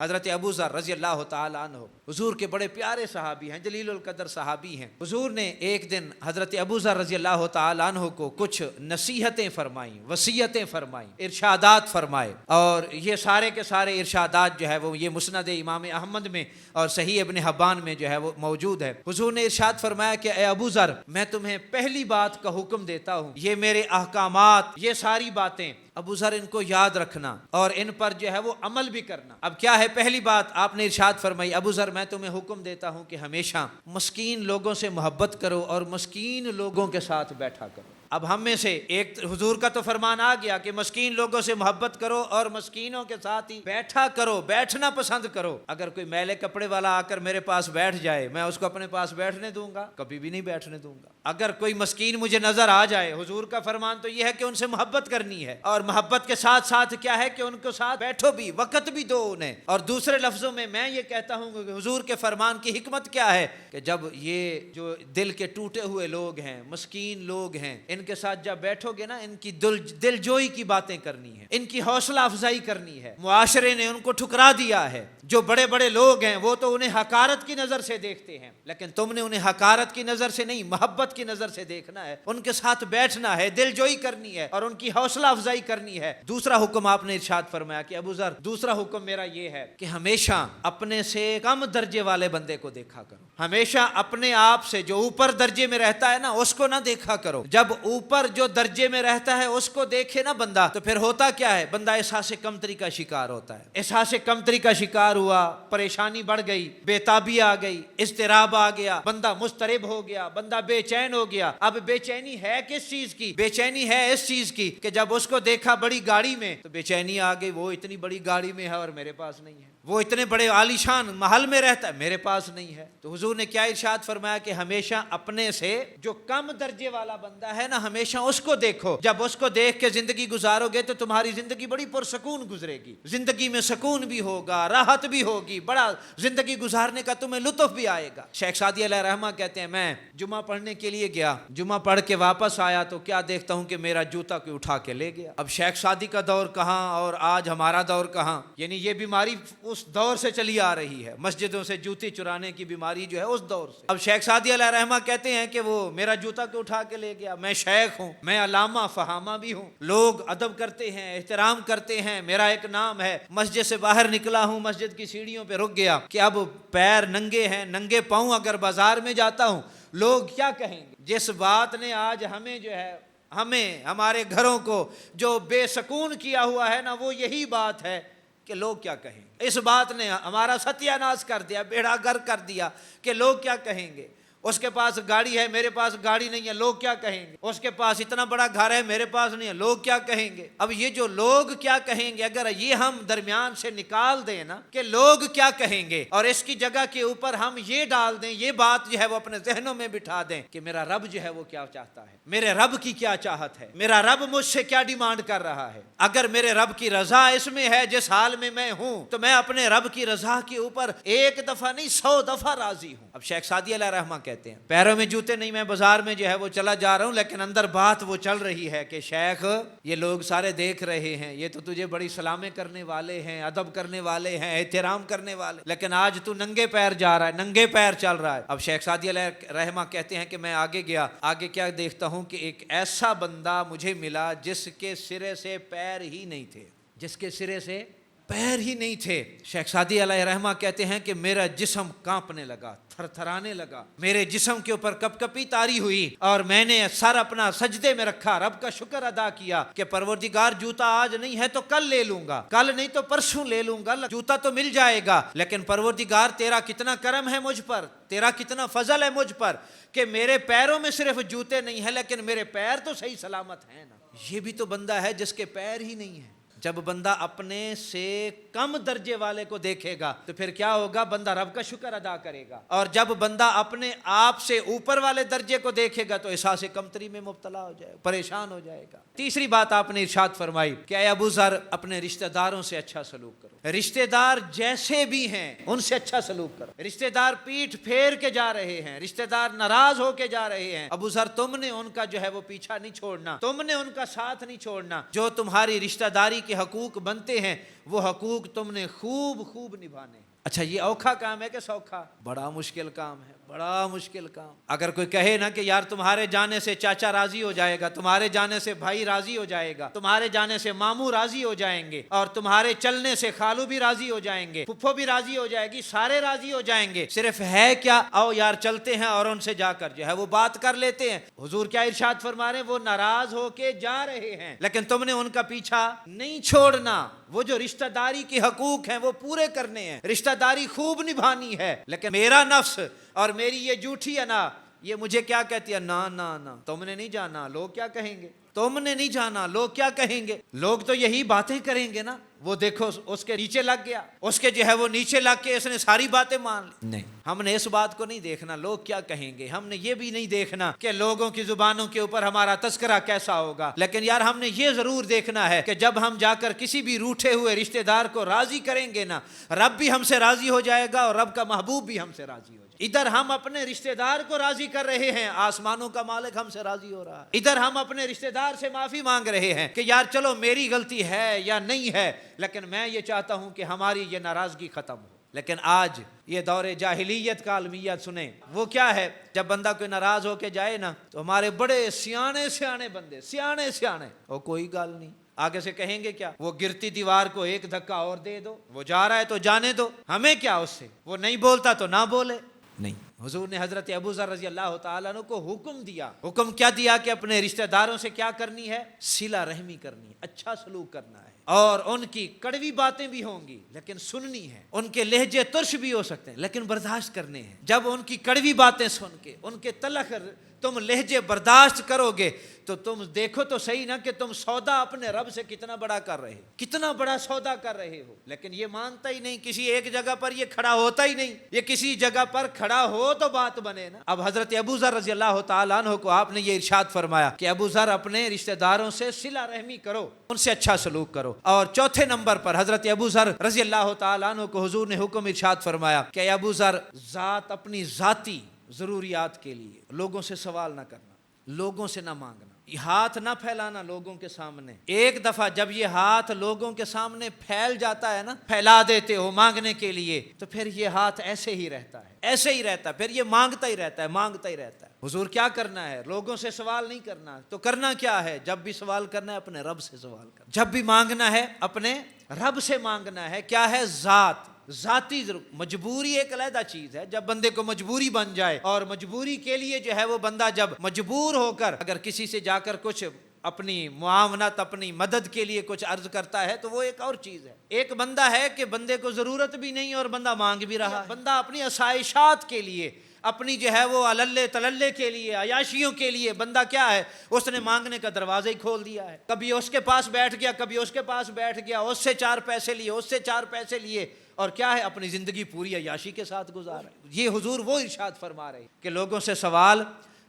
حضرت ابو ذر رضی اللہ تعالیٰ عنہ حضور کے بڑے پیارے صحابی ہیں، جلیل القدر صحابی ہیں۔ حضور نے ایک دن حضرت ابو ذر رضی اللہ تعالیٰ عنہ کو کچھ نصیحتیں فرمائیں، وصیتیں فرمائیں، ارشادات فرمائے، اور یہ سارے کے سارے ارشادات جو ہے وہ یہ مسند امام احمد میں اور صحیح ابن حبان میں جو ہے وہ موجود ہے۔ حضور نے ارشاد فرمایا کہ اے ابو ذر، میں تمہیں پہلی بات کا حکم دیتا ہوں، یہ میرے احکامات، یہ ساری باتیں ابو ذر ان کو یاد رکھنا اور ان پر جو ہے وہ عمل بھی کرنا۔ اب کیا ہے پہلی بات آپ نے ارشاد فرمائی، ابو ذر میں تمہیں حکم دیتا ہوں کہ ہمیشہ مسکین لوگوں سے محبت کرو اور مسکین لوگوں کے ساتھ بیٹھا کرو۔ اب ہم میں سے ایک حضور کا تو فرمان آ گیا کہ مسکین لوگوں سے محبت کرو اور مسکینوں کے ساتھ ہی بیٹھا کرو، بیٹھنا پسند کرو۔ اگر کوئی میلے کپڑے والا آ کر میرے پاس بیٹھ جائے، میں اس کو اپنے پاس بیٹھنے دوں گا؟ کبھی بھی نہیں بیٹھنے دوں گا۔ اگر کوئی مسکین مجھے نظر آ جائے، حضور کا فرمان تو یہ ہے کہ ان سے محبت کرنی ہے، اور محبت کے ساتھ ساتھ کیا ہے کہ ان کو ساتھ بیٹھو بھی، وقت بھی دو انہیں۔ اور دوسرے لفظوں میں یہ کہتا ہوں کہ حضور کے فرمان کی حکمت کیا ہے کہ جب یہ جو دل کے ٹوٹے ہوئے لوگ ہیں، مسکین لوگ ہیں، ان کے ساتھ جب بیٹھو گے نا، ان کی دل جوئی کی باتیں کرنی ہے، ان کی حوصلہ افزائی کرنی ہے۔ معاشرے نے ان کو ٹھکرا دیا ہے، جو بڑے بڑے لوگ ہیں وہ تو انہیں حقارت کی نظر سے دیکھتے ہیں، لیکن تم نے انہیں حقارت کی نظر سے نہیں، محبت کی نظر سے دیکھنا ہے، ان کے ساتھ بیٹھنا ہے، دل جوئی کرنی ہے اور ان کی حوصلہ افزائی کرنی ہے۔ دوسرا حکم آپ نے ارشاد فرمایا کہ ابو ذر، دوسرا حکم میرا یہ ہے کہ ہمیشہ اپنے سے کم درجے والے بندے کو دیکھا کرو، ہمیشہ اپنے آپ سے جو اوپر درجے میں رہتا ہے نا اس کو نہ دیکھا کرو۔ جب اوپر جو درجے میں رہتا ہے اس کو دیکھے نا بندہ، تو پھر ہوتا کیا ہے، بندہ احساس کمتری کا شکار ہوتا ہے، احساس کمتری کا شکار ہوا، پریشانی بڑھ گئی، بے تابی آ گئی، اضطراب آ گیا، بندہ مضطرب ہو گیا، بندہ بے چین ہو گیا۔ اب بے چینی ہے کس چیز کی؟ بے چینی ہے اس چیز کی کہ جب اس کو دیکھا بڑی گاڑی میں تو بے چینی آ گئی، وہ اتنی بڑی گاڑی میں ہے اور میرے پاس نہیں ہے، وہ اتنے بڑے عالیشان محل میں رہتا ہے، میرے پاس نہیں ہے۔ تو حضور نے کیا ارشاد فرمایا کہ ہمیشہ اپنے سے جو کم درجے والا بندہ ہے نا، ہمیشہ اس کو دیکھو۔ جب اس کو دیکھ کے زندگی گزارو گے تو تمہاری زندگی بڑی پرسکون گزرے گی، زندگی میں سکون بھی ہوگا، راحت بھی ہوگی، بڑا زندگی گزارنے کا تمہیں لطف بھی آئے گا۔ شیخ سعدی علیہ رحمہ کہتے ہیں، میں جمعہ پڑھنے کے لیے گیا، جمعہ پڑھ کے واپس آیا تو کیا دیکھتا ہوں کہ میرا جوتا کوئی اٹھا کے لے گیا۔ اب شیخ سعدی کا دور کہاں اور آج ہمارا دور کہاں، یعنی یہ بیماری اس دور سے چلی آ رہی ہے، مسجدوں سے جوتی چرانے کی بیماری جو ہے اس دور سے۔ اب شیخ سعدی علیہ رحمہ کہتے ہیں کہ وہ میرا جوتا کو اٹھا کے لے گیا، میں شیخ ہوں، میں علامہ فہامہ بھی ہوں، لوگ ادب کرتے ہیں، احترام کرتے ہیں، میرا ایک نام ہے، مسجد سے باہر نکلا ہوں، مسجد کی سیڑھیوں پہ رک گیا کہ اب پیر ننگے ہیں، ننگے پاؤں اگر بازار میں جاتا ہوں لوگ کیا کہیں گے۔ جس بات نے آج ہمیں جو ہے، ہمیں ہمارے گھروں کو جو بے سکون کیا ہوا ہے نا، وہ یہی بات ہے کہ لوگ کیا کہیں گے۔ اس بات نے ہمارا ستیہ ناش کر دیا، بیڑا گر کر دیا کہ لوگ کیا کہیں گے۔ اس کے پاس گاڑی ہے، میرے پاس گاڑی نہیں ہے، لوگ کیا کہیں گے۔ اس کے پاس اتنا بڑا گھر ہے، میرے پاس نہیں ہے، لوگ کیا کہیں گے۔ اب یہ جو لوگ کیا کہیں گے، اگر یہ ہم درمیان سے نکال دیں نا کہ لوگ کیا کہیں گے، اور اس کی جگہ کے اوپر ہم یہ ڈال دیں، یہ بات جو ہے وہ اپنے ذہنوں میں بٹھا دیں کہ میرا رب جو ہے وہ کیا چاہتا ہے، میرے رب کی کیا چاہت ہے، میرا رب مجھ سے کیا ڈیمانڈ کر رہا ہے۔ اگر میرے رب کی رضا اس میں ہے، جس حال میں میں ہوں، تو میں اپنے رب کی رضا کے اوپر ایک دفعہ نہیں 100 دفعہ راضی ہوں۔ اب شیخ سعدی علیہ رحمہ کہتے ہیں، پیروں میں جوتے نہیں، میں بازار میں جو ہے وہ چلا جا رہا ہوں، لیکن اندر بات وہ چل رہی ہے کہ شیخ یہ لوگ سارے دیکھ رہے ہیں، یہ تو تجھے بڑی سلامیں کرنے والے ہیں، ادب کرنے والے ہیں، احترام کرنے والے، لیکن آج تو ننگے پیر جا رہا ہے، ننگے پیر چل رہا ہے۔ اب شیخ سعدی علیہ رحمہ کہتے ہیں کہ میں آگے گیا، آگے کیا دیکھتا ہوں کہ ایک ایسا بندہ مجھے ملا جس کے سرے سے پیر ہی نہیں تھے، جس کے سرے سے پیر ہی نہیں تھے۔ شیخ سعدی علیہ رحمہ کہتے ہیں کہ میرا جسم کانپنے لگا، تھر تھرانے لگا، میرے جسم کے اوپر کپ کپی طاری ہوئی، اور میں نے سر اپنا سجدے میں رکھا، رب کا شکر ادا کیا کہ پروردگار جوتا آج نہیں ہے تو کل لے لوں گا، کل نہیں تو پرسوں لے لوں گا، جوتا تو مل جائے گا، لیکن پروردگار تیرا کتنا کرم ہے مجھ پر، تیرا کتنا فضل ہے مجھ پر کہ میرے پیروں میں صرف جوتے نہیں ہیں لیکن میرے پیر تو صحیح سلامت ہیں نا۔ یہ بھی تو بندہ ہے جس کے پیر ہی نہیں ہیں۔ جب بندہ اپنے سے کم درجے والے کو دیکھے گا تو پھر کیا ہوگا، بندہ رب کا شکر ادا کرے گا، اور جب بندہ اپنے آپ سے اوپر والے درجے کو دیکھے گا تو احساس کمتری میں مبتلا ہو جائے گا، پریشان ہو جائے گا۔ تیسری بات آپ نے ارشاد فرمائی کہ اے ابو ذر، اپنے رشتہ داروں سے اچھا سلوک کرو، رشتہ دار جیسے بھی ہیں ان سے اچھا سلوک کرو۔ رشتہ دار پیٹھ پھیر کے جا رہے ہیں، رشتہ دار ناراض ہو کے جا رہے ہیں، ابو ذر تم نے ان کا جو ہے وہ پیچھا نہیں چھوڑنا، تم نے ان کا ساتھ نہیں چھوڑنا، جو تمہاری رشتہ داری کے حقوق بنتے ہیں وہ حقوق تم نے خوب خوب نبھانے ہیں۔ اچھا یہ اوکھا کام ہے کہ سوکھا؟ بڑا مشکل کام ہے، بڑا مشکل کام۔ اگر کوئی کہے نا کہ یار تمہارے جانے سے چاچا راضی ہو جائے گا، تمہارے جانے سے بھائی راضی ہو جائے گا، تمہارے جانے سے ماموں راضی ہو جائیں گے، اور تمہارے چلنے سے خالو بھی راضی ہو جائیں گے، پھپھو بھی راضی ہو جائے گی، سارے راضی ہو جائیں گے، صرف ہے کیا، آؤ یار چلتے ہیں اور ان سے جا کر جو ہے وہ بات کر لیتے ہیں۔ حضور کیا ارشاد فرما رہے ہیں؟ وہ ناراض ہو کے جا رہے ہیں لیکن تم نے ان کا پیچھا نہیں چھوڑنا۔ وہ جو رشتہ داری کے حقوق ہیں وہ پورے کرنے ہیں، رشتہ داری خوب نبھانی ہے، لیکن میرا نفس اور میری یہ جھوٹی انا یہ مجھے کیا کہتی ہے؟ نا نا نا، تم نے نہیں جانا، لوگ کیا کہیں گے؟ تم نے نہیں جانا، لوگ کیا کہیں گے؟ لوگ تو یہی باتیں کریں گے نا، وہ دیکھو اس کے نیچے لگ گیا، اس کے جو ہے وہ نیچے لگ کے اس نے ساری باتیں مان لی۔ نہیں، ہم نے اس بات کو نہیں دیکھنا لوگ کیا کہیں گے، ہم نے یہ بھی نہیں دیکھنا کہ لوگوں کی زبانوں کے اوپر ہمارا تذکرہ کیسا ہوگا، لیکن یار ہم نے یہ ضرور دیکھنا ہے کہ جب ہم جا کر کسی بھی روٹھے ہوئے رشتہ دار کو راضی کریں گے نا، رب بھی ہم سے راضی ہو جائے گا اور رب کا محبوب بھی ہم سے راضی ہو جائے گا۔ ادھر ہم اپنے رشتہ دار کو راضی کر رہے ہیں، آسمانوں کا مالک ہم سے راضی ہو رہا ہے۔ ادھر ہم اپنے رشتہ دار سے معافی مانگ رہے ہیں کہ یار چلو میری غلطی ہے یا نہیں ہے، لیکن میں یہ چاہتا ہوں کہ ہماری یہ ناراضگی ختم ہو۔ لیکن آج یہ دور جاہلیت کا المیت سنیں، وہ کیا ہے؟ جب بندہ کوئی ناراض ہو کے جائے نا تو ہمارے بڑے سیانے بندے، سیانے وہ کوئی گال نہیں، آگے سے کہیں گے کیا؟ وہ گرتی دیوار کو ایک دھکا اور دے دو، وہ جا رہا ہے تو جانے دو، ہمیں کیا اس سے، وہ نہیں بولتا تو نہ بولے۔ نہیں، حضور نے حضرت ابوذر رضی اللہ تعالیٰ عنہ کو حکم دیا۔ حکم کیا دیا؟ کہ اپنے رشتہ داروں سے کیا کرنی ہے؟ صلہ رحمی کرنی ہے، اچھا سلوک کرنا ہے، اور ان کی کڑوی باتیں بھی ہوں گی لیکن سننی ہے، ان کے لہجے ترش بھی ہو سکتے ہیں لیکن برداشت کرنے ہیں۔ جب ان کی کڑوی باتیں سن کے ان کے تلخ تم لہجے برداشت کرو گے تو تم دیکھو تو صحیح نا کہ تم سودا اپنے رب سے کتنا بڑا کر رہے ہو، کتنا بڑا سودا کر رہے ہو، لیکن یہ مانتا ہی نہیں، کسی ایک جگہ پر یہ کھڑا ہوتا ہی نہیں، یہ کسی جگہ پر کھڑا ہو تو بات بنے نا۔ اب حضرت ابوذر رضی اللہ تعالیٰ عنہ کو آپ نے یہ ارشاد فرمایا کہ ابوذر اپنے رشتہ داروں سے صلہ رحمی کرو، ان سے اچھا سلوک کرو۔ اور چوتھے نمبر پر حضرت ابوذر رضی اللہ تعالیٰ عنہ کو حضور نے حکم ارشاد فرمایا کہ ابوذر ذات اپنی ذاتی ضروریات کے لیے لوگوں سے سوال نہ کرنا، لوگوں سے نہ مانگنا، ہاتھ نہ پھیلانا لوگوں کے سامنے۔ ایک دفعہ جب یہ ہاتھ لوگوں کے سامنے پھیل جاتا ہے نا، پھیلا دیتے ہو مانگنے کے لیے، تو پھر یہ ہاتھ ایسے ہی رہتا ہے، ایسے ہی رہتا ہے، پھر یہ مانگتا ہی رہتا ہے، مانگتا ہی رہتا ہے۔ حضور کیا کرنا ہے؟ لوگوں سے سوال نہیں کرنا، تو کرنا کیا ہے؟ جب بھی سوال کرنا ہے اپنے رب سے سوال کرنا، جب بھی مانگنا ہے اپنے رب سے مانگنا ہے۔ کیا ہے؟ ذاتی مجبوری ایک علیحدہ چیز ہے، جب بندے کو مجبوری بن جائے، اور مجبوری کے لیے جو ہے وہ بندہ جب مجبور ہو کر اگر کسی سے جا کر کچھ اپنی معاونت، اپنی مدد کے لیے کچھ عرض کرتا ہے تو وہ ایک اور چیز ہے۔ ایک بندہ ہے کہ بندے کو ضرورت بھی نہیں اور بندہ مانگ بھی رہا ہے، بندہ اپنی آسائشات کے لیے، اپنی جو ہے وہ عللے تللے کے لیے، عیاشیوں کے لیے بندہ کیا ہے؟ اس نے مانگنے کا دروازہ ہی کھول دیا ہے، کبھی اس کے پاس بیٹھ گیا، کبھی اس کے پاس بیٹھ گیا، اس سے 4 پیسے لیے، اس سے 4 پیسے لیے، اور کیا ہے؟ اپنی زندگی پوری عیاشی کے ساتھ گزارا ہے۔ یہ حضور وہ ارشاد فرما رہے ہیں کہ لوگوں سے سوال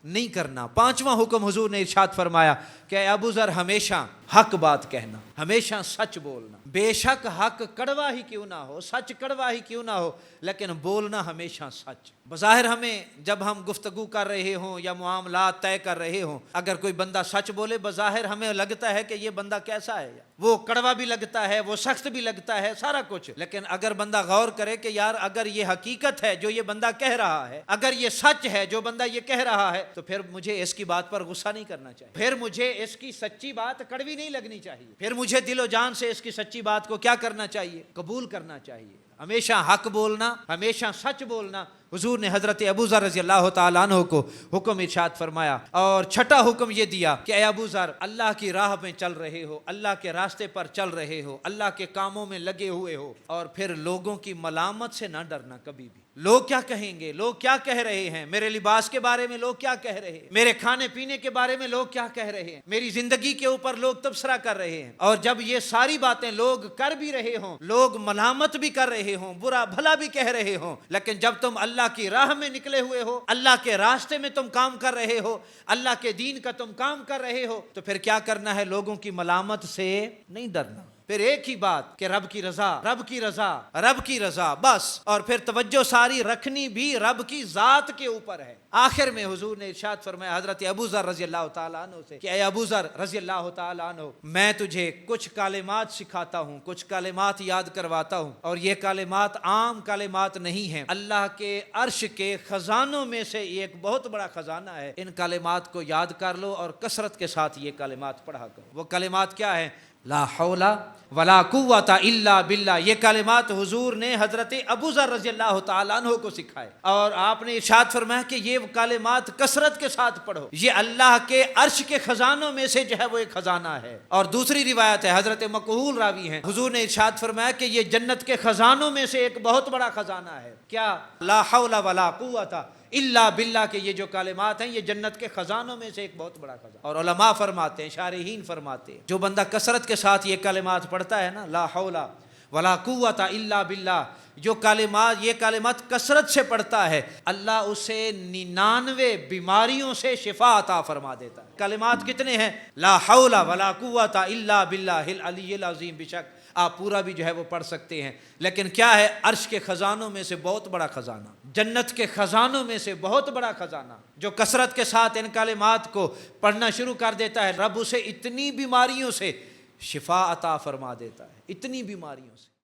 نہیں کرنا۔ 5واں حکم حضور نے ارشاد فرمایا کہ اے ابوذر ہمیشہ حق بات کہنا، ہمیشہ سچ بولنا، بے شک حق کڑوا ہی کیوں نہ ہو، سچ کڑوا ہی کیوں نہ ہو، لیکن بولنا ہمیشہ سچ۔ بظاہر ہمیں جب ہم گفتگو کر رہے ہوں یا معاملات طے کر رہے ہوں، اگر کوئی بندہ سچ بولے بظاہر ہمیں لگتا ہے کہ یہ بندہ کیسا ہے، وہ کڑوا بھی لگتا ہے، وہ سخت بھی لگتا ہے، سارا کچھ، لیکن اگر بندہ غور کرے کہ یار اگر یہ حقیقت ہے جو یہ بندہ کہہ رہا ہے، اگر یہ سچ ہے جو بندہ یہ کہہ رہا ہے، تو پھر مجھے اس کی بات پر غصہ نہیں کرنا چاہیے، پھر مجھے اس کی سچی بات کڑوی نہیں لگنی چاہیے، پھر مجھے دل و جان سے اس کی سچی بات کو کیا کرنا چاہیے؟ قبول کرنا چاہیے۔ ہمیشہ حق بولنا، ہمیشہ سچ بولنا۔ حضور نے حضرت ابوذر رضی اللہ تعالیٰ عنہ کو حکم ارشاد فرمایا۔ اور چھٹا حکم یہ دیا کہ اے ابوذر اللہ کی راہ میں چل رہے ہو، اللہ کے راستے پر چل رہے ہو، اللہ کے کاموں میں لگے ہوئے ہو، اور پھر لوگوں کی ملامت سے نہ ڈرنا کبھی بھی۔ لوگ کیا کہیں گے، لوگ کیا کہہ رہے ہیں، میرے لباس کے بارے میں لوگ کیا کہہ رہے ہیں، میرے کھانے پینے کے بارے میں لوگ کیا کہہ رہے ہیں، میری زندگی کے اوپر لوگ تبصرہ کر رہے ہیں، اور جب یہ ساری باتیں لوگ کر بھی رہے ہوں، لوگ ملامت بھی کر رہے ہوں، برا بھلا بھی کہہ رہے ہوں، لیکن جب تم اللہ کی راہ میں نکلے ہوئے ہو، اللہ کے راستے میں تم کام کر رہے ہو، اللہ کے دین کا تم کام کر رہے ہو، تو پھر کیا کرنا ہے؟ لوگوں کی ملامت سے نہیں ڈرنا، پھر ایک ہی بات کہ رب کی رضا، رب کی رضا، رب کی رضا، بس. اور پھر توجہ ساری رکھنی بھی رب کی ذات کے اوپر ہے. آخر میں حضور نے ارشاد فرمایا حضرت ابو ذر رضی اللہ تعالیٰ عنہ سے کہ اے ابو ذر رضی اللہ تعالیٰ عنہ، میں تجھے کچھ کلمات سکھاتا ہوں، کچھ کلمات یاد کرواتا ہوں، اور یہ کلمات عام کلمات نہیں ہیں، اللہ کے عرش کے خزانوں میں سے ایک بہت بڑا خزانہ ہے. ان کلمات کو یاد کر لو اور کثرت کے ساتھ یہ کلمات پڑھا کرو. وہ کلمات کیا ہیں؟ لا حول ولا قوت الا باللہ. یہ کلمات حضور نے حضرت ابو ذر رضی اللہ تعالیٰ عنہ کو سکھائے، اور آپ نے ارشاد فرمایا کہ یہ کلمات کثرت کے ساتھ پڑھو، یہ اللہ کے عرش کے خزانوں میں سے جو ہے وہ ایک خزانہ ہے. اور دوسری روایت ہے، حضرت مکحول راوی ہیں، حضور نے ارشاد فرمایا کہ یہ جنت کے خزانوں میں سے ایک بہت بڑا خزانہ ہے. کیا؟ لا حول ولا قوت الا باللہ کے یہ جو کلمات ہیں یہ جنت کے خزانوں میں سے ایک بہت بڑا خزانہ. اور علماء فرماتے ہیں، شارحین فرماتے ہیں، جو بندہ کثرت کے ساتھ یہ کلمات پڑھتا ہے نا، لا حول ولا قوت الا باللہ، جو کلمات، یہ کلمات کثرت سے پڑھتا ہے، اللہ اسے 99 بیماریوں سے شفا عطا فرما دیتا ہے. کلمات کتنے ہیں؟ لا حول ولا قوت الا باللہ العلی العظیم. بے شک آپ پورا بھی جو ہے وہ پڑھ سکتے ہیں، لیکن کیا ہے؟ عرش کے خزانوں میں سے بہت بڑا خزانہ، جنت کے خزانوں میں سے بہت بڑا خزانہ. جو کثرت کے ساتھ ان کلمات کو پڑھنا شروع کر دیتا ہے، رب اسے اتنی بیماریوں سے شفا عطا فرما دیتا ہے، اتنی بیماریوں سے.